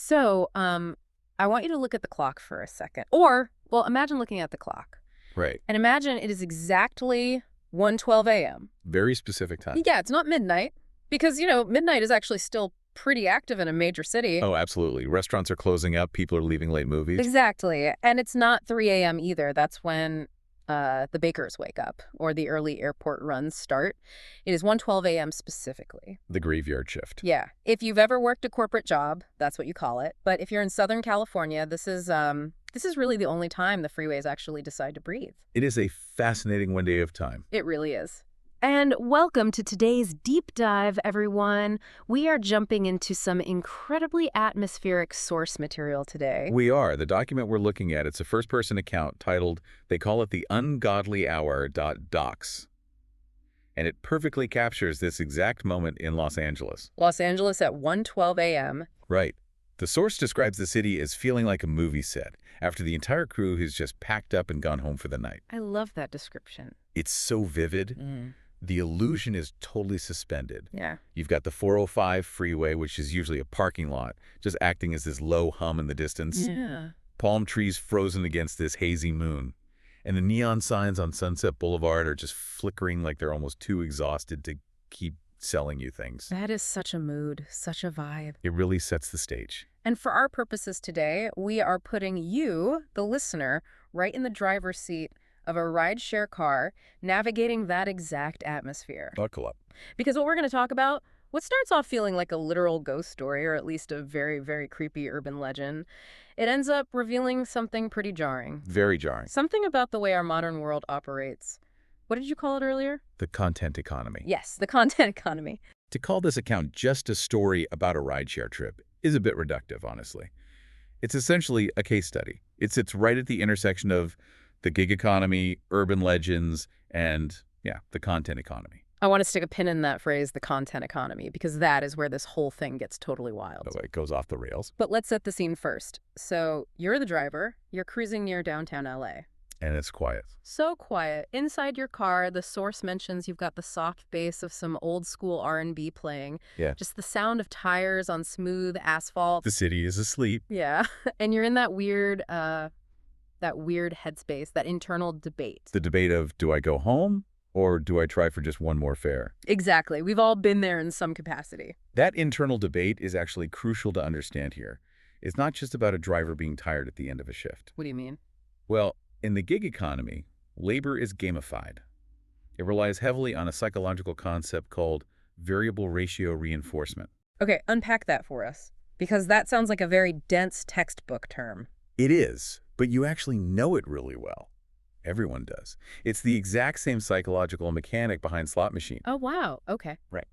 So, I want you to look at the clock for a second. Or, well, imagine looking at the clock. Right. And imagine it is exactly 1:12 a.m. Very specific time. Yeah, it's not midnight. Because, midnight is actually still pretty active in a major city. Oh, absolutely. Restaurants are closing up. People are leaving late movies. Exactly. And it's not 3 a.m. either. That's when the bakers wake up or the early airport runs start. It is 1:12 a.m. specifically. The graveyard shift. Yeah. If you've ever worked a corporate job, that's what you call it. But if you're in Southern California, this is really the only time the freeways actually decide to breathe. It is a fascinating one day of time. It really is. And welcome to today's deep dive, everyone. We are jumping into some incredibly atmospheric source material today. We are. The document we're looking at, it's a first-person account titled, they call it the Ungodly Hour.docs. And it perfectly captures this exact moment in Los Angeles. Los Angeles at 1:12 a.m. Right. The source describes the city as feeling like a movie set after the entire crew has just packed up and gone home for the night. I love that description. It's so vivid. The illusion is totally suspended. Yeah. You've got the 405 freeway, which is usually a parking lot, just acting as this low hum in the distance. Yeah. Palm trees frozen against this hazy moon. And the neon signs on Sunset Boulevard are just flickering like they're almost too exhausted to keep selling you things. That is such a mood, such a vibe. It really sets the stage. And for our purposes today, we are putting you, the listener, right in the driver's seat of a rideshare car, navigating that exact atmosphere. Buckle up. Because what we're going to talk about, what starts off feeling like a literal ghost story, or at least a very, very creepy urban legend, it ends up revealing something pretty jarring. Very jarring. Something about the way our modern world operates. What did you call it earlier? The content economy. Yes, the content economy. To call this account just a story about a rideshare trip is a bit reductive, honestly. It's essentially a case study. It sits right at the intersection of the gig economy, urban legends, and, the content economy. I want to stick a pin in that phrase, the content economy, because that is where this whole thing gets totally wild. Oh, it goes off the rails. But let's set the scene first. So you're the driver. You're cruising near downtown LA. And it's quiet. So quiet. Inside your car, the source mentions you've got the soft bass of some old school R&B playing. Yeah. Just the sound of tires on smooth asphalt. The city is asleep. Yeah. And you're in that weird headspace, that internal debate. The debate of, do I go home or do I try for just one more fare? Exactly. We've all been there in some capacity. That internal debate is actually crucial to understand here. It's not just about a driver being tired at the end of a shift. What do you mean? Well, in the gig economy, labor is gamified. It relies heavily on a psychological concept called variable ratio reinforcement. Okay, unpack that for us, because that sounds like a very dense textbook term. It is, but you actually know it really well. Everyone does. It's the exact same psychological mechanic behind slot machines. Oh, wow. Okay. Right.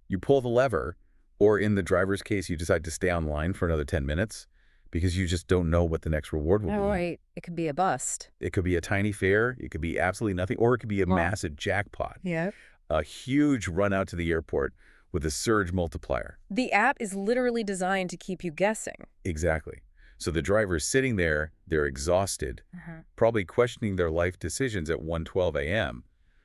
You pull the lever, or in the driver's case, you decide to stay online for another 10 minutes because you just don't know what the next reward will be. Oh, right. It could be a bust. It could be a tiny fare, it could be absolutely nothing, or it could be a massive jackpot. Yeah. A huge run out to the airport with a surge multiplier. The app is literally designed to keep you guessing. Exactly. So the driver's sitting there, they're exhausted, probably questioning their life decisions at 1:12 a.m.,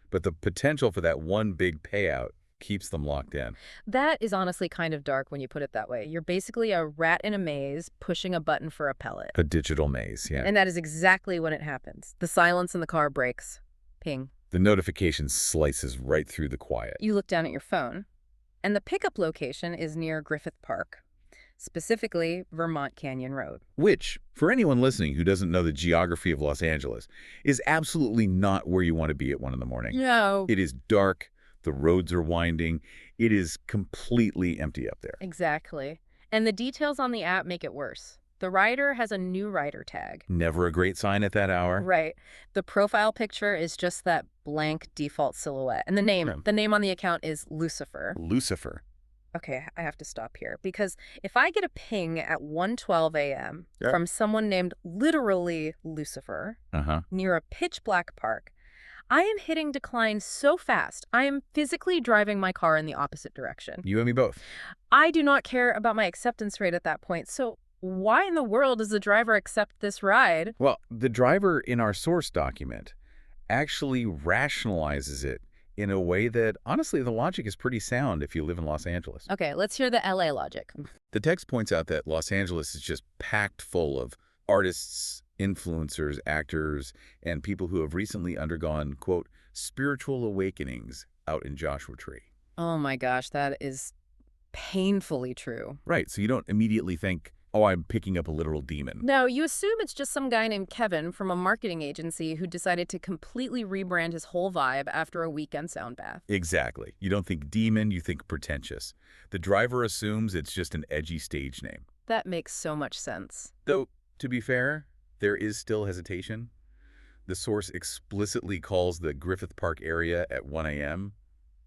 but the potential for that one big payout keeps them locked in. That is honestly kind of dark when you put it that way. You're basically a rat in a maze pushing a button for a pellet. A digital maze, yeah. And that is exactly when it happens. The silence in the car breaks. Ping. The notification slices right through the quiet. You look down at your phone, and the pickup location is near Griffith Park, specifically Vermont Canyon Road. Which, for anyone listening who doesn't know the geography of Los Angeles, is absolutely not where you want to be at 1 in the morning. No. It is dark. The roads are winding. It is completely empty up there. Exactly. And the details on the app make it worse. The rider has a new rider tag. Never a great sign at that hour. Right. The profile picture is just that blank default silhouette. And the name on the account is Lucifer. Lucifer. Okay, I have to stop here because if I get a ping at 1:12 a.m. from someone named literally Lucifer near a pitch black park, I am hitting decline so fast, I am physically driving my car in the opposite direction. You and me both. I do not care about my acceptance rate at that point, so why in the world does the driver accept this ride? Well, the driver in our source document actually rationalizes it in a way that, honestly, the logic is pretty sound if you live in Los Angeles. Okay, let's hear the LA logic. The text points out that Los Angeles is just packed full of artists, influencers, actors, and people who have recently undergone, quote, spiritual awakenings out in Joshua Tree. Oh my gosh, that is painfully true. Right, so you don't immediately think, oh, I'm picking up a literal demon. No, you assume it's just some guy named Kevin from a marketing agency who decided to completely rebrand his whole vibe after a weekend sound bath. Exactly. You don't think demon, you think pretentious. The driver assumes it's just an edgy stage name. That makes so much sense. Though, to be fair, there is still hesitation. The source explicitly calls the Griffith Park area at 1 a.m.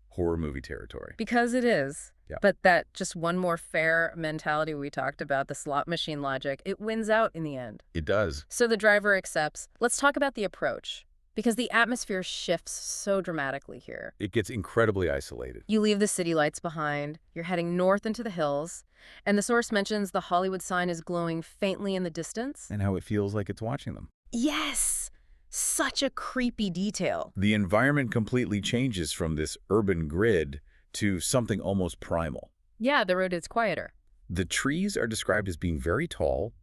horror movie territory. Because it is. Yeah. But that just one more fair mentality we talked about, the slot machine logic, it wins out in the end. It does. So the driver accepts. Let's talk about the approach, because the atmosphere shifts so dramatically here. It gets incredibly isolated. You leave the city lights behind, you're heading north into the hills, and the source mentions the Hollywood sign is glowing faintly in the distance. And how it feels like it's watching them. Yes! Such a creepy detail. The environment completely changes from this urban grid to something almost primal. Yeah, the road is quieter. The trees are described as being very tall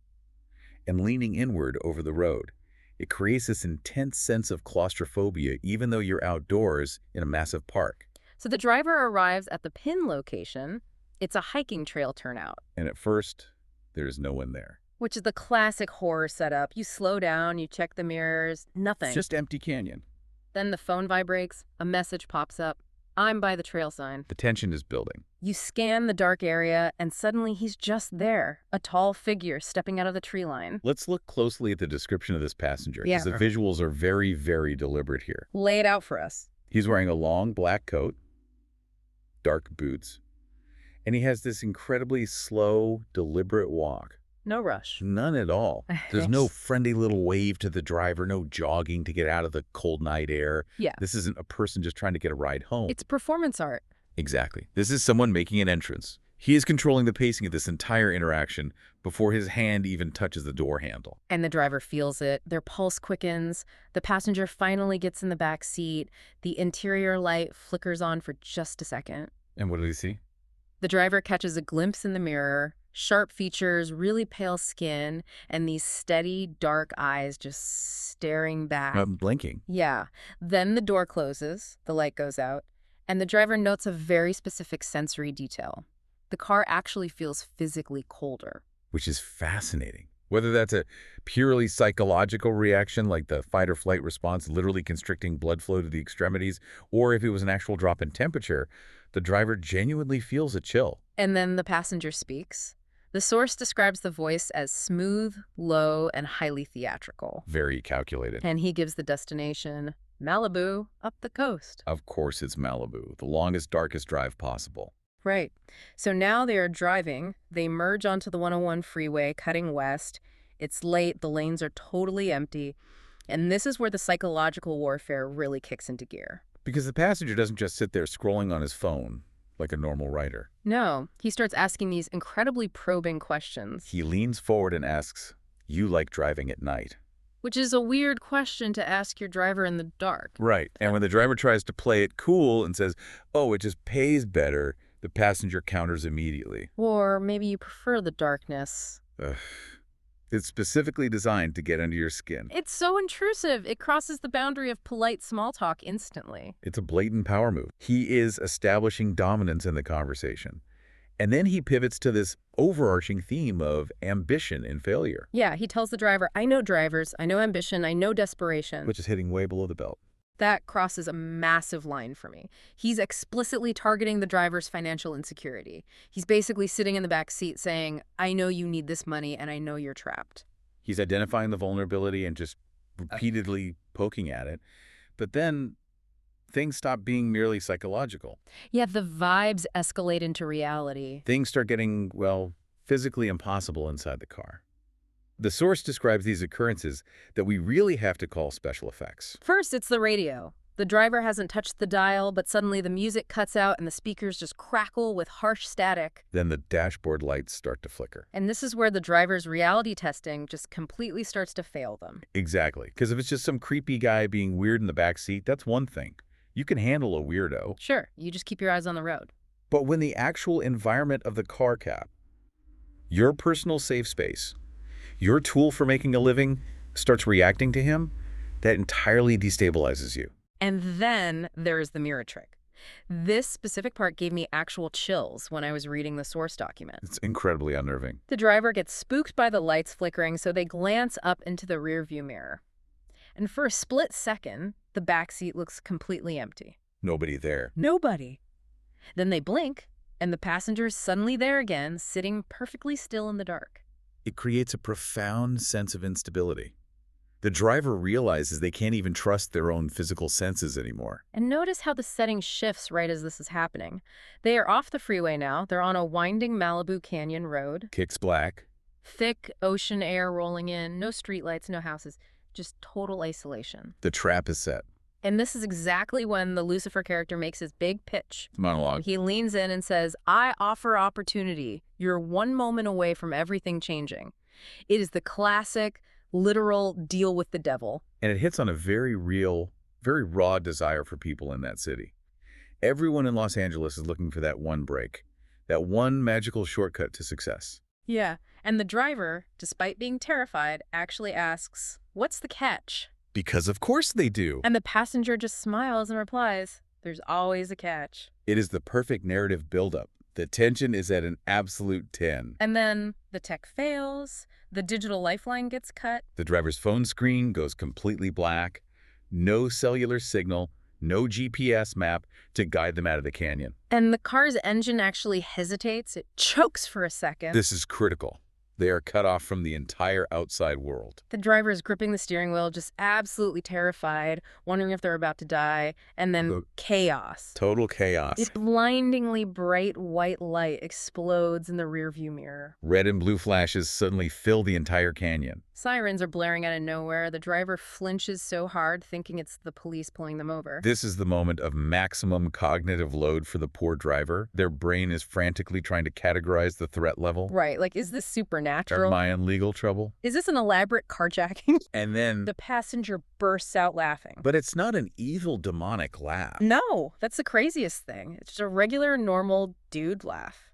and leaning inward over the road. It creates this intense sense of claustrophobia even though you're outdoors in a massive park. So the driver arrives at the pin location. It's a hiking trail turnout. And at first, there is no one there. Which is the classic horror setup. You slow down, you check the mirrors, nothing. It's just empty canyon. Then the phone vibrates, a message pops up. I'm by the trail sign. The tension is building. You scan the dark area, and suddenly he's just there, a tall figure stepping out of the tree line. Let's look closely at the description of this passenger, Yeah. because the visuals are very, very deliberate here. Lay it out for us. He's wearing a long black coat, dark boots, and he has this incredibly slow, deliberate walk. No rush. None at all. There's no friendly little wave to the driver, no jogging to get out of the cold night air. Yeah. This isn't a person just trying to get a ride home. It's performance art. Exactly. This is someone making an entrance. He is controlling the pacing of this entire interaction before his hand even touches the door handle. And the driver feels it. Their pulse quickens. The passenger finally gets in the back seat. The interior light flickers on for just a second. And what do you see? The driver catches a glimpse in the mirror. Sharp features, really pale skin, and these steady, dark eyes just staring back. Blinking. Yeah. Then the door closes, the light goes out, and the driver notes a very specific sensory detail. The car actually feels physically colder. Which is fascinating. Whether that's a purely psychological reaction, like the fight or flight response literally constricting blood flow to the extremities, or if it was an actual drop in temperature, the driver genuinely feels a chill. And then the passenger speaks. The source describes the voice as smooth, low, and highly theatrical. Very calculated. And he gives the destination, Malibu, up the coast. Of course it's Malibu, the longest, darkest drive possible. Right. So now they are driving. They merge onto the 101 freeway, cutting west. It's late. The lanes are totally empty. And this is where the psychological warfare really kicks into gear. Because the passenger doesn't just sit there scrolling on his phone like a normal writer. No, he starts asking these incredibly probing questions. He leans forward and asks, "You like driving at night?" Which is a weird question to ask your driver in the dark. Right. And when the driver tries to play it cool and says, "Oh, it just pays better," the passenger counters immediately. Or maybe you prefer the darkness. Ugh. It's specifically designed to get under your skin. It's so intrusive. It crosses the boundary of polite small talk instantly. It's a blatant power move. He is establishing dominance in the conversation. And then he pivots to this overarching theme of ambition and failure. Yeah, he tells the driver, I know drivers, I know ambition, I know desperation. Which is hitting way below the belt. That crosses a massive line for me. He's explicitly targeting the driver's financial insecurity. He's basically sitting in the back seat saying, I know you need this money and I know you're trapped. He's identifying the vulnerability and just repeatedly poking at it. But then things stop being merely psychological. Yeah, the vibes escalate into reality. Things start getting, well, physically impossible inside the car. The source describes these occurrences that we really have to call special effects. First, it's the radio. The driver hasn't touched the dial, but suddenly the music cuts out and the speakers just crackle with harsh static. Then the dashboard lights start to flicker. And this is where the driver's reality testing just completely starts to fail them. Exactly. Because if it's just some creepy guy being weird in the back seat, that's one thing. You can handle a weirdo. Sure, you just keep your eyes on the road. But when the actual environment of the car cap, your personal safe space, your tool for making a living, starts reacting to him, that entirely destabilizes you. And then there's the mirror trick. This specific part gave me actual chills when I was reading the source document. It's incredibly unnerving. The driver gets spooked by the lights flickering, so they glance up into the rearview mirror. And for a split second, the back seat looks completely empty. Nobody there. Nobody. Then they blink, and the passenger's suddenly there again, sitting perfectly still in the dark. It creates a profound sense of instability. The driver realizes they can't even trust their own physical senses anymore. And notice how the setting shifts right as this is happening. They are off the freeway now. They're on a winding Malibu Canyon road. Kicks black. Thick ocean air rolling in, no streetlights, no houses, just total isolation. The trap is set. And this is exactly when the Lucifer character makes his big pitch. Monologue. He leans in and says, "I offer opportunity. You're one moment away from everything changing." It is the classic, literal deal with the devil. And it hits on a very real, very raw desire for people in that city. Everyone in Los Angeles is looking for that one break, that one magical shortcut to success. Yeah, and the driver, despite being terrified, actually asks, "What's the catch?" Because of course they do. And the passenger just smiles and replies, "There's always a catch." It is the perfect narrative buildup. The tension is at an absolute 10. And then the tech fails, the digital lifeline gets cut. The driver's phone screen goes completely black. No cellular signal, no GPS map to guide them out of the canyon. And the car's engine actually hesitates. It chokes for a second. This is critical. They are cut off from the entire outside world. The driver is gripping the steering wheel, just absolutely terrified, wondering if they're about to die, and then chaos. Total chaos. A blindingly bright white light explodes in the rearview mirror. Red and blue flashes suddenly fill the entire canyon. Sirens are blaring out of nowhere. The driver flinches so hard, thinking it's the police pulling them over. This is the moment of maximum cognitive load for the poor driver. Their brain is frantically trying to categorize the threat level. Right, like, is this supernatural? Am I in legal trouble? Is this an elaborate carjacking? And then the passenger bursts out laughing. But it's not an evil, demonic laugh. No, that's the craziest thing. It's just a regular, normal dude laugh.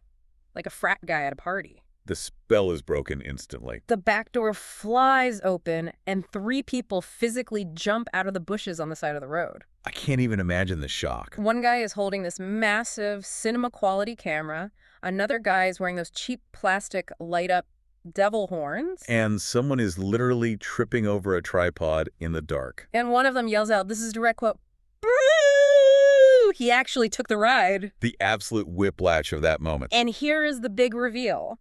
Like a frat guy at a party. The spell is broken instantly. The back door flies open, and 3 people physically jump out of the bushes on the side of the road. I can't even imagine the shock. One guy is holding this massive cinema-quality camera. Another guy is wearing those cheap plastic light-up devil horns. And someone is literally tripping over a tripod in the dark. And one of them yells out, this is a direct quote, "Boo!" He actually took the ride. The absolute whiplash of that moment. And here is the big reveal.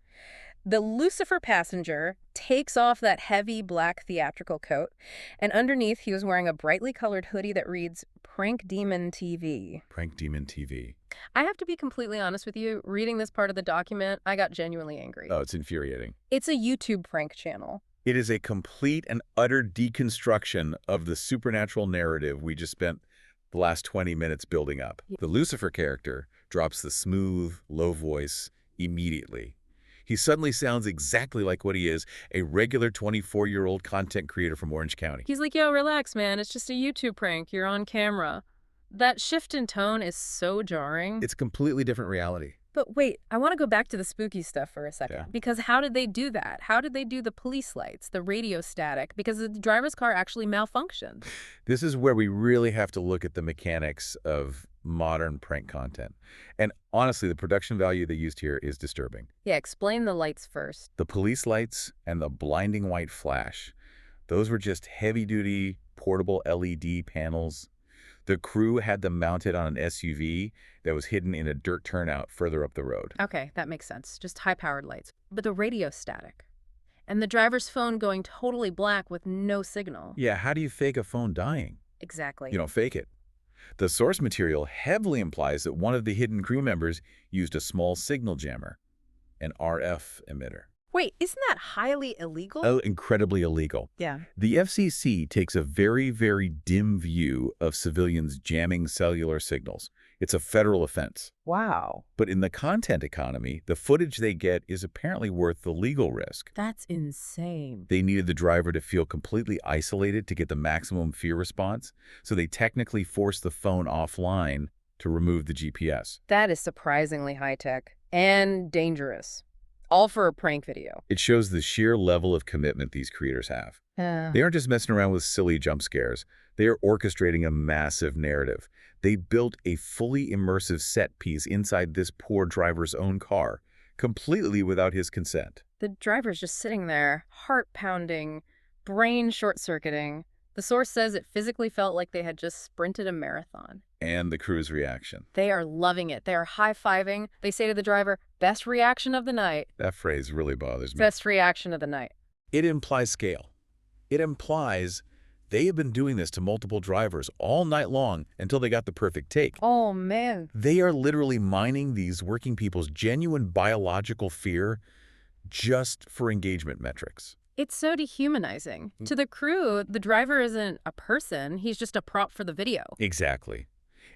The Lucifer passenger takes off that heavy black theatrical coat, and underneath he was wearing a brightly colored hoodie that reads, Prank Demon TV. Prank Demon TV. I have to be completely honest with you, reading this part of the document, I got genuinely angry. Oh, it's infuriating. It's a YouTube prank channel. It is a complete and utter deconstruction of the supernatural narrative we just spent the last 20 minutes building up. The Lucifer character drops the smooth, low voice immediately. He suddenly sounds exactly like what he is, a regular 24-year-old content creator from Orange County. He's like, yo, relax, man. It's just a YouTube prank. You're on camera. That shift in tone is so jarring. It's a completely different reality. But wait, I want to go back to the spooky stuff for a second. Yeah. Because how did they do that? How did they do the police lights, the radio static? Because the driver's car actually malfunctioned. This is where we really have to look at the mechanics of modern prank content. And honestly, the production value they used here is disturbing. Yeah, explain the lights first. The police lights and the blinding white flash, those were just heavy-duty portable LED panels. The crew had them mounted on an SUV that was hidden in a dirt turnout further up the road. Okay, that makes sense. Just high-powered lights. But the radio static. And the driver's phone going totally black with no signal. Yeah, how do you fake a phone dying? Exactly. You don't fake it. The source material heavily implies that one of the hidden crew members used a small signal jammer, an RF emitter. Wait, isn't that highly illegal? Oh, incredibly illegal. Yeah. The FCC takes a very, very dim view of civilians jamming cellular signals. It's a federal offense. Wow. But in the content economy, the footage they get is apparently worth the legal risk. That's insane. They needed the driver to feel completely isolated to get the maximum fear response, so they technically forced the phone offline to remove the GPS. That is surprisingly high-tech and dangerous. All for a prank video. It shows the sheer level of commitment these creators have. They aren't just messing around with silly jump scares. They are orchestrating a massive narrative. They built a fully immersive set piece inside this poor driver's own car, completely without his consent. The driver's just sitting there, heart pounding, brain short-circuiting. The source says it physically felt like they had just sprinted a marathon. And the crew's reaction. They are loving it. They are high-fiving. They say to the driver, best reaction of the night. That phrase really bothers me. Best reaction of the night. It implies scale. It implies they have been doing this to multiple drivers all night long until they got the perfect take. Oh, man. They are literally mining these working people's genuine biological fear just for engagement metrics. It's so dehumanizing. To the crew, the driver isn't a person. He's just a prop for the video. Exactly.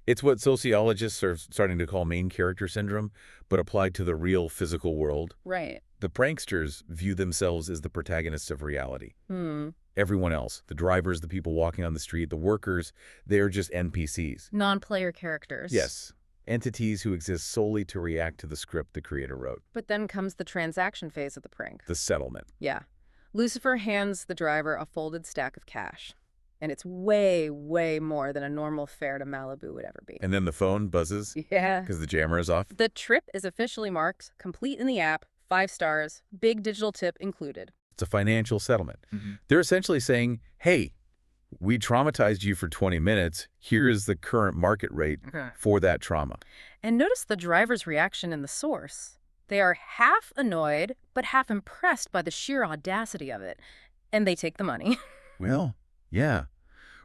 It's what sociologists are starting to call main character syndrome, but applied to the real physical world. Right. The pranksters view themselves as the protagonists of reality. Hmm. Everyone else, the drivers, the people walking on the street, the workers, they're just NPCs. Non-player characters. Yes. Entities who exist solely to react to the script the creator wrote. But then comes the transaction phase of the prank. The settlement. Yeah. Lucifer hands the driver a folded stack of cash. And it's way, way more than a normal fare to Malibu would ever be. And then the phone buzzes. Yeah. Because the jammer is off. The trip is officially marked, complete in the app, 5 stars, big digital tip included. It's a financial settlement. They're essentially saying, hey, we traumatized you for 20 minutes. Here is the current market rate for that trauma. And notice the driver's reaction in the source. They are half annoyed, but half impressed by the sheer audacity of it. And they take the money. Well, yeah.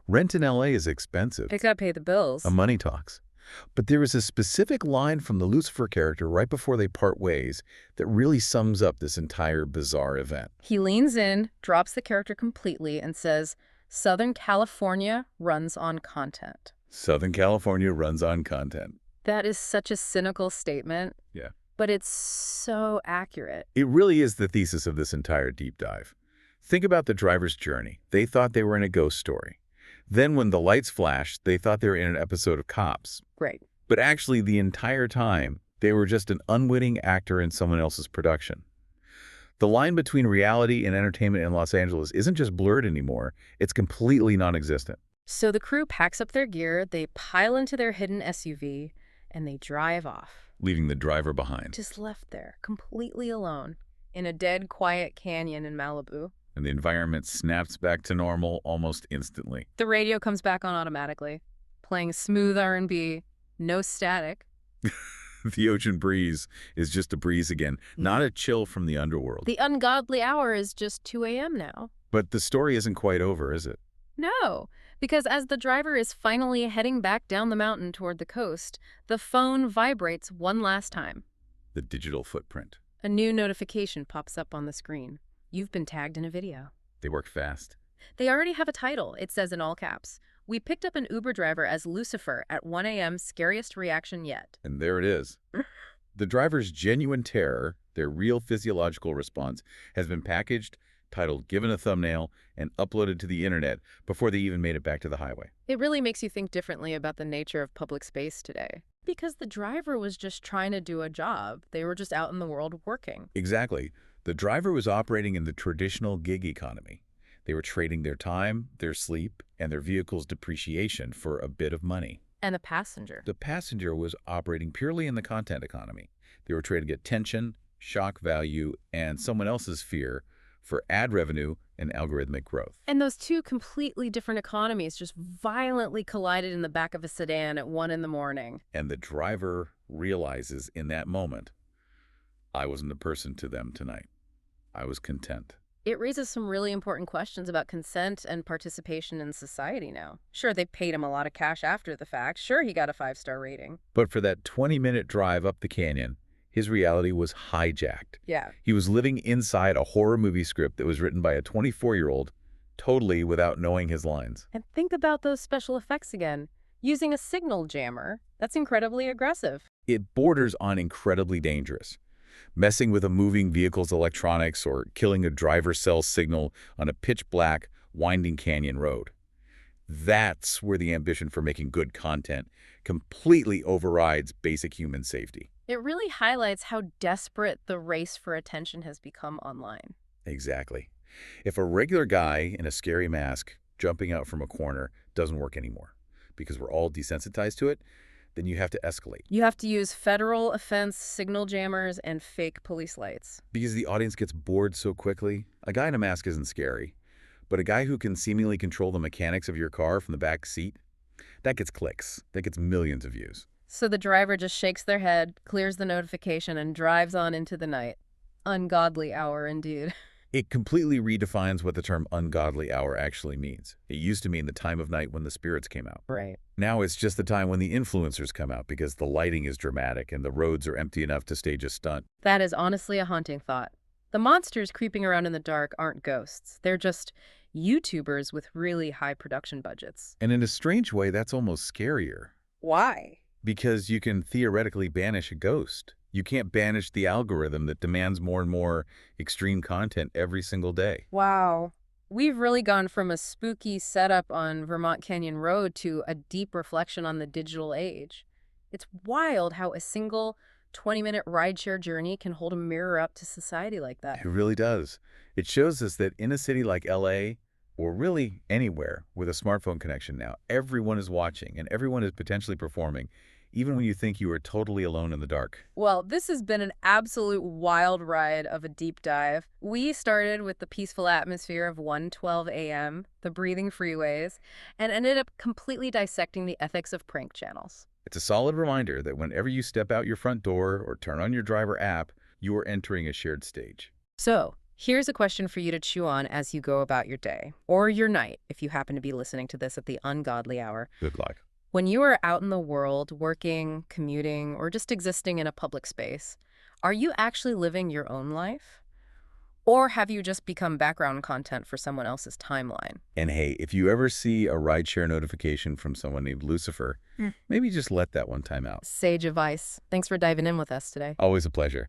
Rent in LA is expensive. They gotta pay the bills. Money talks. But there is a specific line from the Lucifer character right before they part ways that really sums up this entire bizarre event. He leans in, drops the character completely, and says, Southern California runs on content. Southern California runs on content. That is such a cynical statement. Yeah. But it's so accurate. It really is the thesis of this entire deep dive. Think about the driver's journey. They thought they were in a ghost story. Then when the lights flashed, they thought they were in an episode of Cops. Right. But actually, the entire time, they were just an unwitting actor in someone else's production. The line between reality and entertainment in Los Angeles isn't just blurred anymore. It's completely non-existent. So the crew packs up their gear, they pile into their hidden SUV, and they drive off. Leaving the driver behind. Just left there, completely alone, in a dead, quiet canyon in Malibu. And the environment snaps back to normal almost instantly. The radio comes back on automatically, playing smooth R&B, no static. The ocean breeze is just a breeze again, not a chill from the underworld. The ungodly hour is just 2 a.m. now. But the story isn't quite over, is it? No, because as the driver is finally heading back down the mountain toward the coast, the phone vibrates one last time. The digital footprint. A new notification pops up on the screen. You've been tagged in a video. They work fast. They already have a title. It says in all caps, "We picked up an Uber driver as Lucifer at 1 a.m. Scariest reaction yet." And there it is. The driver's genuine terror, their real physiological response, has been packaged, titled, given a thumbnail, and uploaded to the internet before they even made it back to the highway. It really makes you think differently about the nature of public space today. Because the driver was just trying to do a job. They were just out in the world working. Exactly. The driver was operating in the traditional gig economy. They were trading their time, their sleep, and their vehicle's depreciation for a bit of money. And the passenger. The passenger was operating purely in the content economy. They were trading attention, shock value, and someone else's fear for ad revenue and algorithmic growth. And those two completely different economies just violently collided in the back of a sedan at 1 in the morning. And the driver realizes in that moment, I wasn't a person to them tonight. I was content. It raises some really important questions about consent and participation in society now. Sure, they paid him a lot of cash after the fact. Sure, he got a 5-star rating. But for that 20-minute drive up the canyon, his reality was hijacked. Yeah. He was living inside a horror movie script that was written by a 24-year-old, totally without knowing his lines. And think about those special effects again. Using a signal jammer, That's incredibly aggressive. It borders on incredibly dangerous. Messing with a moving vehicle's electronics or killing a driver's cell signal on a pitch-black, winding canyon road. That's where the ambition for making good content completely overrides basic human safety. It really highlights how desperate the race for attention has become online. Exactly. If a regular guy in a scary mask jumping out from a corner doesn't work anymore because we're all desensitized to it, then you have to escalate. You have to use federal offense signal jammers and fake police lights. Because the audience gets bored so quickly, a guy in a mask isn't scary. But a guy who can seemingly control the mechanics of your car from the back seat, that gets clicks. That gets millions of views. So the driver just shakes their head, clears the notification, and drives on into the night. Ungodly hour, indeed. It completely redefines what the term ungodly hour actually means. It used to mean the time of night when the spirits came out. Right. Now it's just the time when the influencers come out because the lighting is dramatic and the roads are empty enough to stage a stunt. That is honestly a haunting thought. The monsters creeping around in the dark aren't ghosts. They're just YouTubers with really high production budgets. And in a strange way, that's almost scarier. Why? Because you can theoretically banish a ghost. You can't banish the algorithm that demands more and more extreme content every single day. Wow. We've really gone from a spooky setup on Vermont Canyon Road to a deep reflection on the digital age. It's wild how a single 20-minute rideshare journey can hold a mirror up to society like that. It really does. It shows us that in a city like LA, or really anywhere with a smartphone connection now, everyone is watching and everyone is potentially performing, even when you think you are totally alone in the dark. Well, this has been an absolute wild ride of a deep dive. We started with the peaceful atmosphere of 1:12 a.m., the breathing freeways, and ended up completely dissecting the ethics of prank channels. It's a solid reminder that whenever you step out your front door or turn on your driver app, you are entering a shared stage. So, here's a question for you to chew on as you go about your day, or your night, if you happen to be listening to this at the ungodly hour. Good luck. When you are out in the world, working, commuting, or just existing in a public space, are you actually living your own life? Or have you just become background content for someone else's timeline? And hey, if you ever see a rideshare notification from someone named Lucifer, maybe just let that one time out. Sage advice. Thanks for diving in with us today. Always a pleasure.